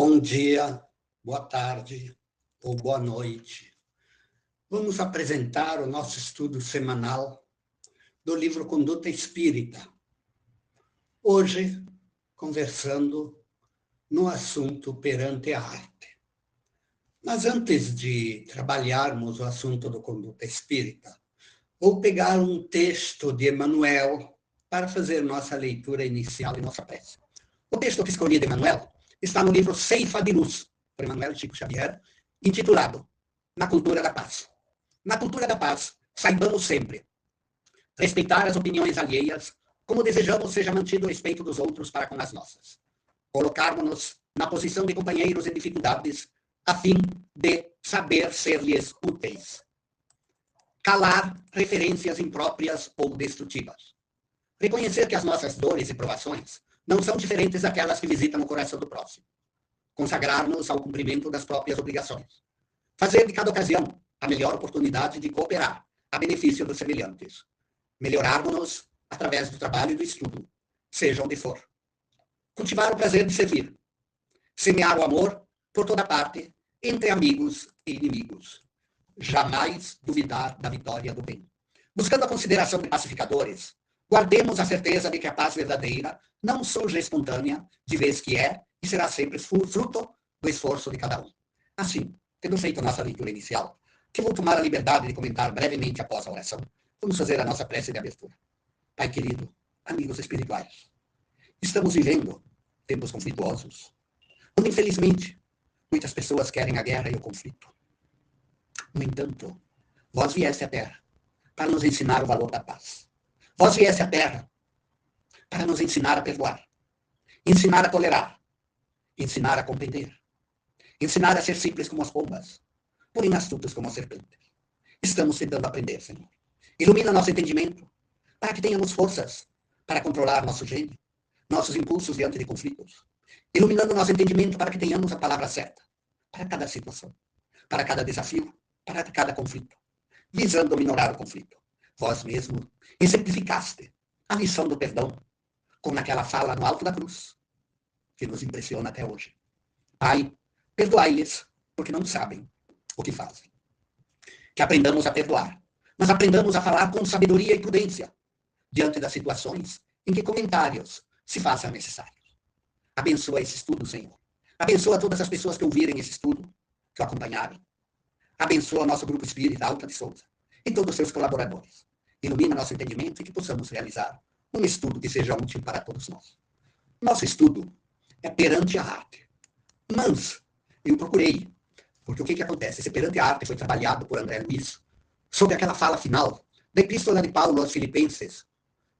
Bom dia, boa tarde ou boa noite. Vamos apresentar o nosso estudo semanal do livro Conduta Espírita. Hoje, conversando no assunto perante a arte. Mas antes de trabalharmos o assunto do Conduta Espírita, vou pegar um texto de Emmanuel para fazer nossa leitura inicial e nossa prece. O texto que escolhi de Emmanuel está no livro Ceifa de Luz, por Emmanuel Chico Xavier, intitulado Na Cultura da Paz. Na cultura da paz, saibamos sempre respeitar as opiniões alheias, como desejamos seja mantido o respeito dos outros para com as nossas. Colocarmos-nos na posição de companheiros em dificuldades, a fim de saber ser-lhes úteis. Calar referências impróprias ou destrutivas. Reconhecer que as nossas dores e provações não são diferentes daquelas que visitam o coração do próximo. Consagrar-nos ao cumprimento das próprias obrigações. Fazer de cada ocasião a melhor oportunidade de cooperar a benefício dos semelhantes. Melhorarmos-nos através do trabalho e do estudo, seja onde for. Cultivar o prazer de servir. Semear o amor por toda parte, entre amigos e inimigos. Jamais duvidar da vitória do bem. Buscando a consideração de pacificadores, guardemos a certeza de que a paz verdadeira não surge espontânea, de vez que é e será sempre fruto do esforço de cada um. Assim, tendo feito a nossa leitura inicial, que vou tomar a liberdade de comentar brevemente após a oração, vamos fazer a nossa prece de abertura. Pai querido, amigos espirituais, estamos vivendo tempos conflituosos, onde infelizmente muitas pessoas querem a guerra e o conflito. No entanto, vós vieste à Terra para nos ensinar o valor da paz. Vós vieste à Terra para nos ensinar a perdoar, ensinar a tolerar, ensinar a compreender, ensinar a ser simples como as pombas, porém astutos como as serpentes. Estamos tentando aprender, Senhor. Ilumina nosso entendimento, para que tenhamos forças para controlar nosso gênio, nossos impulsos diante de conflitos. Iluminando nosso entendimento para que tenhamos a palavra certa, para cada situação, para cada desafio, para cada conflito, visando minorar o conflito. Vós mesmo exemplificaste a lição do perdão, como naquela fala no alto da cruz, que nos impressiona até hoje. Pai, perdoai-lhes, porque não sabem o que fazem. Que aprendamos a perdoar, mas aprendamos a falar com sabedoria e prudência, diante das situações em que comentários se façam necessários. Abençoa esse estudo, Senhor. Abençoa todas as pessoas que ouvirem esse estudo, que o acompanharem. Abençoa nosso grupo espírita Alta de Souza e todos os seus colaboradores. Ilumina nosso entendimento e que possamos realizar um estudo que seja útil para todos nós. Nosso estudo é perante a arte. Mas eu procurei, porque o que acontece? Esse perante a arte foi trabalhado por André Luiz sobre aquela fala final da Epístola de Paulo aos Filipenses,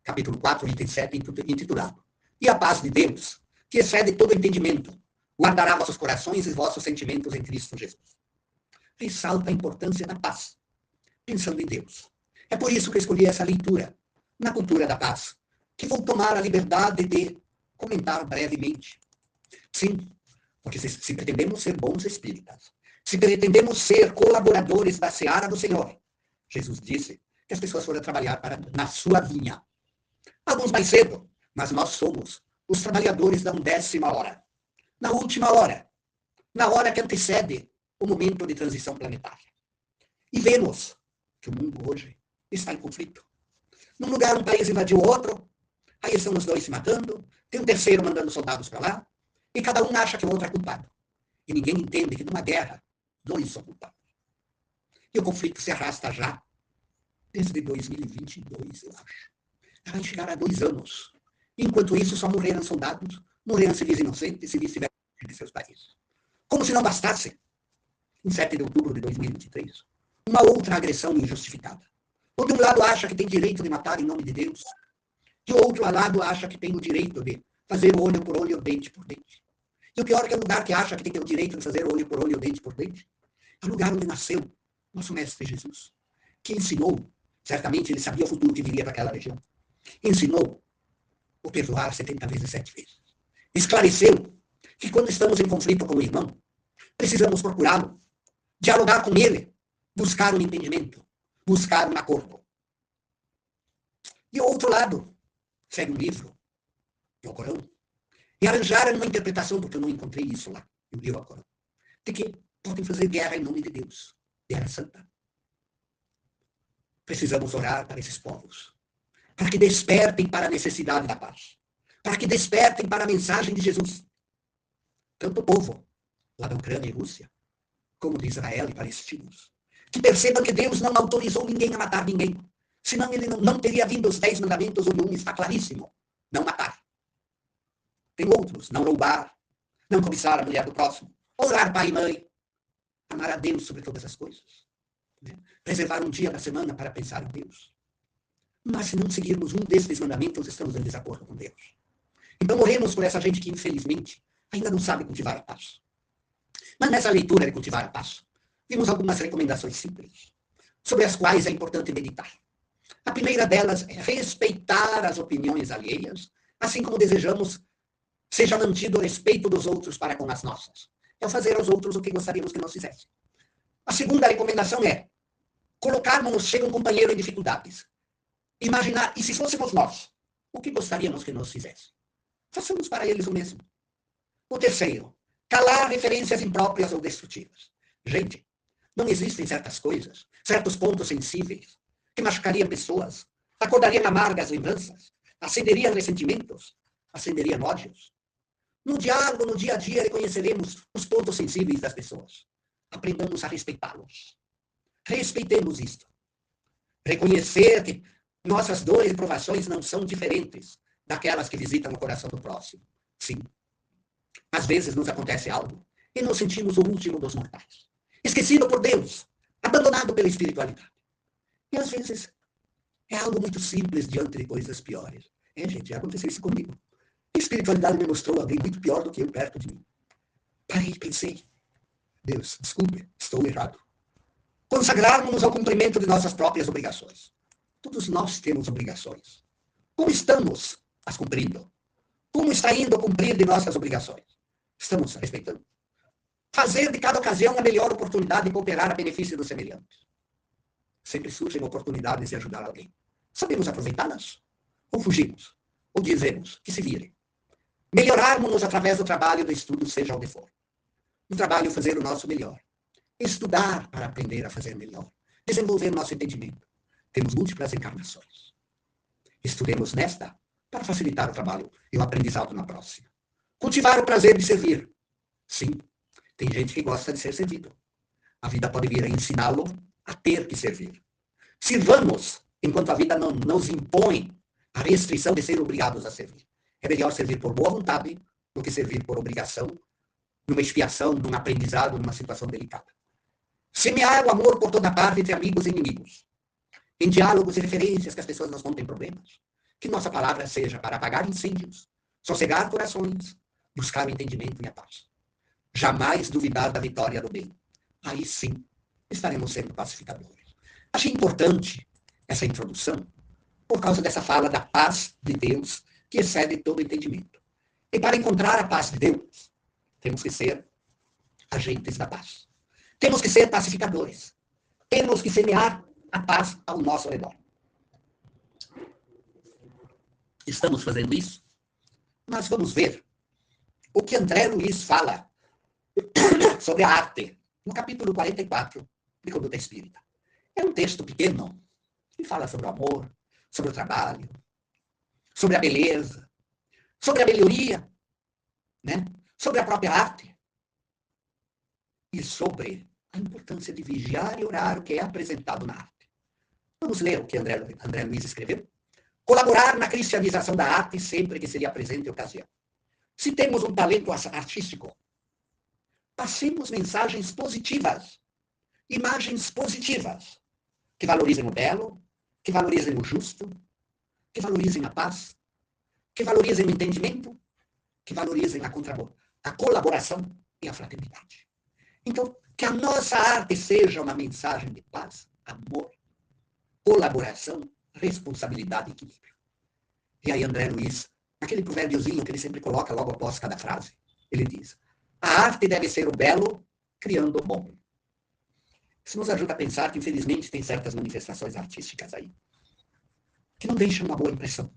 capítulo 4, item 7, intitulado: E a paz de Deus, que excede todo entendimento, guardará vossos corações e vossos sentimentos em Cristo Jesus. Ressalta a importância da paz, pensando em Deus. É por isso que eu escolhi essa leitura, Na Cultura da Paz, que vou tomar a liberdade de comentar brevemente. Sim, porque se pretendemos ser bons espíritas, se pretendemos ser colaboradores da seara do Senhor, Jesus disse que as pessoas foram trabalhar na sua vinha. Alguns mais cedo, mas nós somos os trabalhadores da 10ª hora. Na última hora, na hora que antecede o momento de transição planetária. E vemos que o mundo hoje está em conflito. Num lugar, um país invadiu outro, aí estão os dois se matando, tem um terceiro mandando soldados para lá, e cada um acha que o outro é culpado. E ninguém entende que numa guerra, dois são culpados. E o conflito se arrasta já desde 2022, eu acho. Vai chegar a 2 anos. Enquanto isso, só morreram soldados, morreram civis inocentes, civis tiveram de seus países. Como se não bastasse, em 7 de outubro de 2023, uma outra agressão injustificada. O de um lado acha que tem direito de matar em nome de Deus, e o outro lado acha que tem o direito de fazer olho por olho, dente por dente. E o pior é que é o lugar que acha que tem o direito de fazer olho por olho, dente por dente, é o lugar onde nasceu nosso Mestre Jesus, que ensinou, certamente ele sabia o futuro que viria para aquela região, ensinou o perdoar 70 vezes 7 vezes. Esclareceu que quando estamos em conflito com o irmão, precisamos procurá-lo, dialogar com ele, buscar um entendimento, buscar um acordo. E o outro lado, segue um livro, o Corão, e arranjaram uma interpretação, porque eu não encontrei isso lá. e o livro Alcorão, de que podem fazer guerra em nome de Deus, guerra santa. Precisamos orar para esses povos, para que despertem para a necessidade da paz, para que despertem para a mensagem de Jesus. Tanto o povo lá da Ucrânia e Rússia, como de Israel e palestinos, que percebam que Deus não autorizou ninguém a matar ninguém, senão ele não teria vindo os 10 mandamentos, onde um está claríssimo: não matar. Tem outros: não roubar, não cobiçar a mulher do próximo, orar pai e mãe, amar a Deus sobre todas as coisas, né? Reservar um dia da semana para pensar em Deus. Mas se não seguirmos um desses mandamentos, estamos em desacordo com Deus. Então oremos por essa gente que, infelizmente, ainda não sabe cultivar a paz. Mas nessa leitura de cultivar a paz, vimos algumas recomendações simples, sobre as quais é importante meditar. A primeira delas é respeitar as opiniões alheias, assim como desejamos seja mantido o respeito dos outros para com as nossas. É fazer aos outros o que gostaríamos que nos fizessem. A segunda recomendação é colocarmos, chega um companheiro em dificuldades. Imaginar, e se fôssemos nós, o que gostaríamos que nos fizessem? Façamos para eles o mesmo. O terceiro, calar referências impróprias ou destrutivas. Gente, não existem certas coisas, certos pontos sensíveis, que machucariam pessoas, acordariam amargas lembranças, acenderiam ressentimentos, acenderiam ódios. No diálogo, no dia a dia, reconheceremos os pontos sensíveis das pessoas. Aprendamos a respeitá-los. Respeitemos isto. Reconhecer que nossas dores e provações não são diferentes daquelas que visitam o coração do próximo. Sim. Às vezes nos acontece algo e nos sentimos o último dos mortais. Esquecido por Deus, abandonado pela espiritualidade. E às vezes é algo muito simples diante de coisas piores. Gente, já aconteceu isso comigo. A espiritualidade me mostrou alguém muito pior do que eu perto de mim. Parei e pensei: Deus, desculpe, estou errado. Consagrarmos-nos ao cumprimento de nossas próprias obrigações. Todos nós temos obrigações. Como estamos as cumprindo? Como está indo a cumprir de nossas obrigações? Estamos respeitando. Fazer de cada ocasião a melhor oportunidade de cooperar a benefício dos semelhantes. Sempre surgem oportunidades de ajudar alguém. Sabemos aproveitá-las? Ou fugimos? Ou dizemos que se virem? Melhorarmos-nos através do trabalho, do estudo, seja onde for. No trabalho, fazer o nosso melhor. Estudar para aprender a fazer melhor. Desenvolver nosso entendimento. Temos múltiplas encarnações. Estudemos nesta para facilitar o trabalho e o aprendizado na próxima. Cultivar o prazer de servir. Sim, tem gente que gosta de ser servido. A vida pode vir a ensiná-lo a ter que servir. Sirvamos enquanto a vida não nos impõe a restrição de ser obrigados a servir. É melhor servir por boa vontade do que servir por obrigação, numa expiação, num aprendizado, numa situação delicada. Semear o amor por toda parte entre amigos e inimigos. Em diálogos e referências que as pessoas nos contem problemas. Que nossa palavra seja para apagar incêndios, sossegar corações, buscar o entendimento e a paz. Jamais duvidar da vitória do bem. Aí sim, estaremos sendo pacificadores. Achei importante essa introdução por causa dessa fala da paz de Deus que excede todo entendimento. E para encontrar a paz de Deus, temos que ser agentes da paz. Temos que ser pacificadores. Temos que semear a paz ao nosso redor. Estamos fazendo isso? Mas vamos ver o que André Luiz fala sobre a arte, no capítulo 44 de Conduta Espírita. É um texto pequeno, que fala sobre o amor, sobre o trabalho, sobre a beleza, sobre a melhoria, né? Sobre a própria arte e sobre a importância de vigiar e orar o que é apresentado na arte. Vamos ler o que André Luiz escreveu? Colaborar na cristianização da arte sempre que seria presente ocasião. Se temos um talento artístico, passemos mensagens positivas, imagens positivas, que valorizem o belo, que valorizem o justo, que valorizem a paz, que valorizem o entendimento, que valorizem a colaboração e a fraternidade. Então, que a nossa arte seja uma mensagem de paz, amor, colaboração, responsabilidade e equilíbrio. E aí André Luiz, aquele provérbiozinho que ele sempre coloca logo após cada frase, ele diz: a arte deve ser o belo, criando o bom. Isso nos ajuda a pensar que, infelizmente, tem certas manifestações artísticas aí que não deixam uma boa impressão.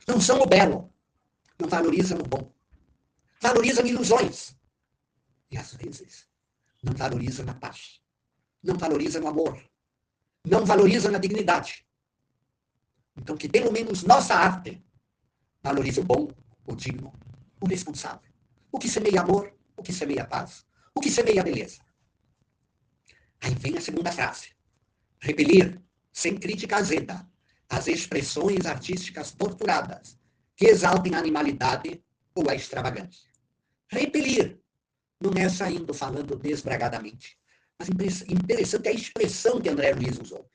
Não são o belo, não valorizam o bom. Valorizam ilusões. E às vezes não valorizam a paz, não valorizam o amor, não valorizam a dignidade. Então que pelo menos nossa arte valorize o bom, o digno, o responsável. O que semeia amor, o que semeia paz, o que semeia beleza. Aí vem a segunda frase. Repelir, sem crítica azeda, as expressões artísticas torturadas que exaltem a animalidade ou a extravagância. Repelir, não é saindo falando desbragadamente. Mas interessante é a expressão que André Luiz usou.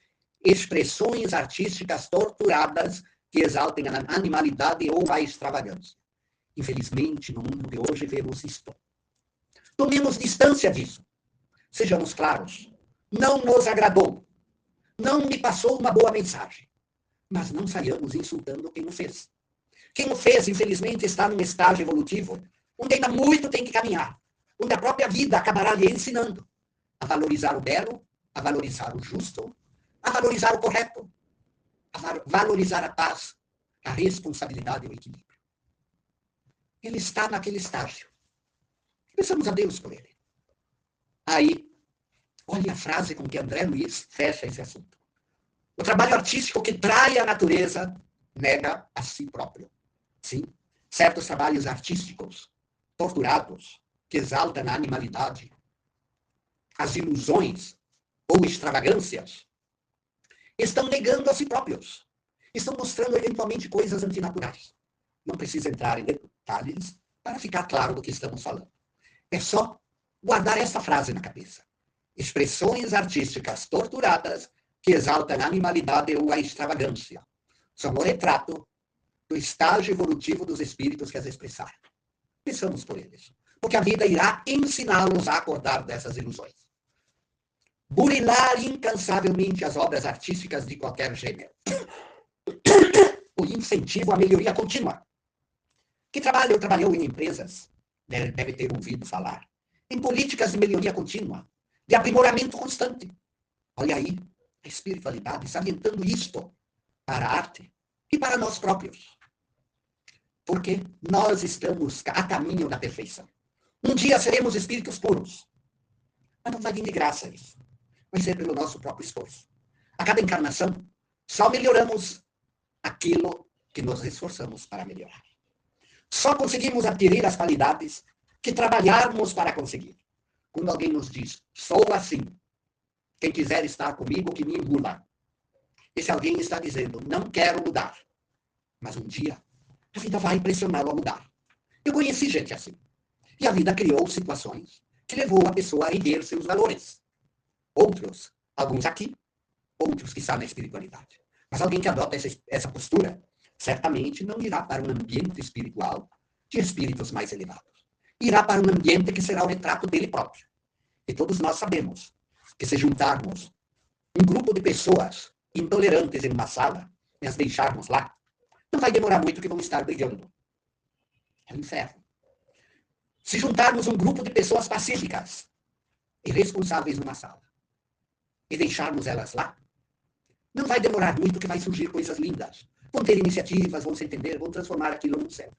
Expressões artísticas torturadas que exaltem a animalidade ou a extravagância. Infelizmente, no mundo de hoje, vemos isto. Tomemos distância disso. Sejamos claros. Não nos agradou. Não me passou uma boa mensagem. Mas não saiamos insultando quem o fez. Quem o fez, infelizmente, está num estágio evolutivo onde ainda muito tem que caminhar. Onde a própria vida acabará lhe ensinando a valorizar o belo, a valorizar o justo, a valorizar o correto, a valorizar a paz, a responsabilidade e o equilíbrio. Ele está naquele estágio. Pensamos a Deus por ele. Aí, olha a frase com que André Luiz fecha esse assunto. O trabalho artístico que trai a natureza nega a si próprio. Sim, certos trabalhos artísticos torturados que exaltam a animalidade, as ilusões ou extravagâncias, estão negando a si próprios. Estão mostrando eventualmente coisas antinaturais. Não precisa entrar em detalhes para ficar claro do que estamos falando. É só guardar essa frase na cabeça. Expressões artísticas torturadas que exaltam a animalidade ou a extravagância são o retrato do estágio evolutivo dos espíritos que as expressaram. Pensamos por eles. Porque a vida irá ensiná-los a acordar dessas ilusões. Burilar incansavelmente as obras artísticas de qualquer gênero. O incentivo à melhoria contínua. Que trabalhou em empresas, deve ter ouvido falar, em políticas de melhoria contínua, de aprimoramento constante. Olha aí, a espiritualidade salientando isto para a arte e para nós próprios. Porque nós estamos a caminho da perfeição. Um dia seremos espíritos puros. Mas não vai vir de graça isso. Vai ser pelo nosso próprio esforço. A cada encarnação, só melhoramos aquilo que nos esforçamos para melhorar. Só conseguimos adquirir as qualidades que trabalharmos para conseguir. Quando alguém nos diz, sou assim, quem quiser estar comigo, que me engula. Esse alguém está dizendo, não quero mudar. Mas um dia, a vida vai pressioná-lo a mudar. Eu conheci gente assim. E a vida criou situações que levou a pessoa a erguer seus valores. Outros, alguns aqui, outros que estão na espiritualidade. Mas alguém que adota essa postura, certamente não irá para um ambiente espiritual de espíritos mais elevados. Irá para um ambiente que será o retrato dele próprio. E todos nós sabemos que se juntarmos um grupo de pessoas intolerantes em uma sala e as deixarmos lá, não vai demorar muito que vão estar brigando. É o inferno. Se juntarmos um grupo de pessoas pacíficas e responsáveis numa sala e deixarmos elas lá, não vai demorar muito que vai surgir coisas lindas. Vão ter iniciativas, vão se entender, vão transformar aquilo num céu.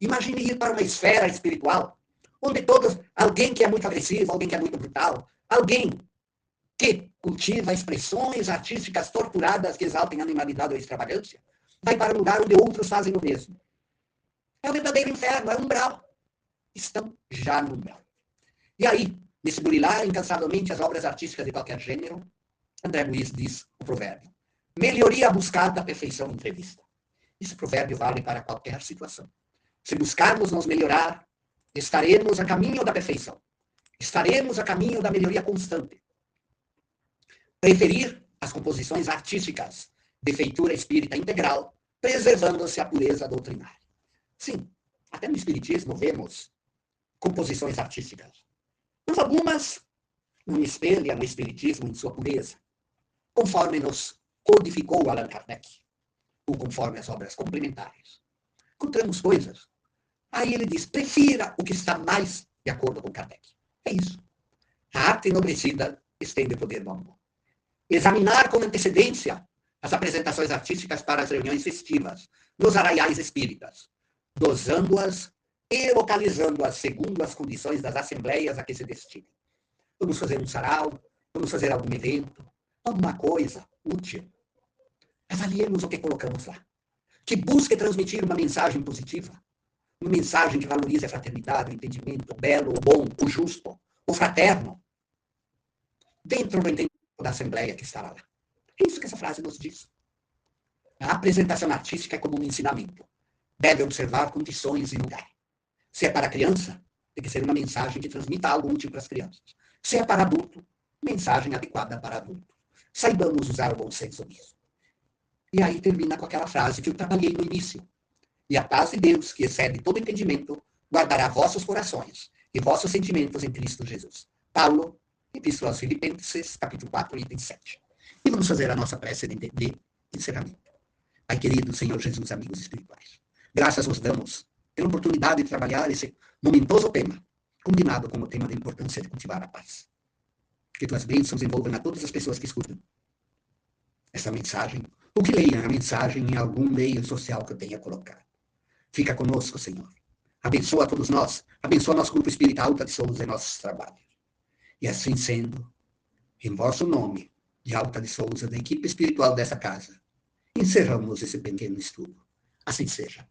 Imagine ir para uma esfera espiritual, onde todos, alguém que é muito agressivo, alguém que é muito brutal, alguém que cultiva expressões artísticas torturadas que exaltem a animalidade ou a extravagância, vai para um lugar onde outros fazem o mesmo. É o verdadeiro inferno, é um umbral. Estão já no umbral. E aí, nesse burilar incansavelmente as obras artísticas de qualquer gênero, André Luiz diz o provérbio. Melhoria buscada, perfeição entrevista. Esse provérbio vale para qualquer situação. Se buscarmos nos melhorar, estaremos a caminho da perfeição. Estaremos a caminho da melhoria constante. Preferir as composições artísticas de feitura espírita integral, preservando-se a pureza doutrinária. Sim, até no espiritismo vemos composições artísticas. Mas algumas não espelham o espiritismo em sua pureza, conforme nos codificou Allan Kardec, ou conforme as obras complementares. Encontramos coisas. Aí ele diz, prefira o que está mais de acordo com Kardec. É isso. A arte enobrecida estende o poder do amor. Examinar com antecedência as apresentações artísticas para as reuniões festivas, nos arraiais espíritas, dosando-as e localizando-as segundo as condições das assembleias a que se destinem. Vamos fazer um sarau, vamos fazer algum evento, alguma coisa útil. Avaliemos o que colocamos lá. Que busque transmitir uma mensagem positiva, uma mensagem que valorize a fraternidade, o entendimento, o belo, o bom, o justo, o fraterno, dentro do entendimento da assembleia que estará lá. É isso que essa frase nos diz. A apresentação artística é como um ensinamento. Deve observar condições e lugar. Se é para criança, tem que ser uma mensagem que transmita algo útil para as crianças. Se é para adulto, mensagem adequada para adulto. Saibamos usar o bom senso nisso. E aí termina com aquela frase que eu trabalhei no início. E a paz de Deus, que excede todo entendimento, guardará vossos corações e vossos sentimentos em Cristo Jesus. Paulo, Epístola aos Filipenses, capítulo 4, item 7. E vamos fazer a nossa prece de encerramento. Pai querido, Senhor Jesus, amigos espirituais, graças vos damos pela oportunidade de trabalhar esse momentoso tema, combinado com o tema da importância de cultivar a paz. Que tuas bênçãos envolvam a todas as pessoas que escutam essa mensagem, ou que leiam a mensagem em algum meio social que eu tenha colocado. Fica conosco, Senhor. Abençoa a todos nós, abençoa nosso grupo espírita Alta de Souza em nossos trabalhos. E assim sendo, em vosso nome, de Alta de Souza, da equipe espiritual dessa casa, encerramos esse pequeno estudo. Assim seja.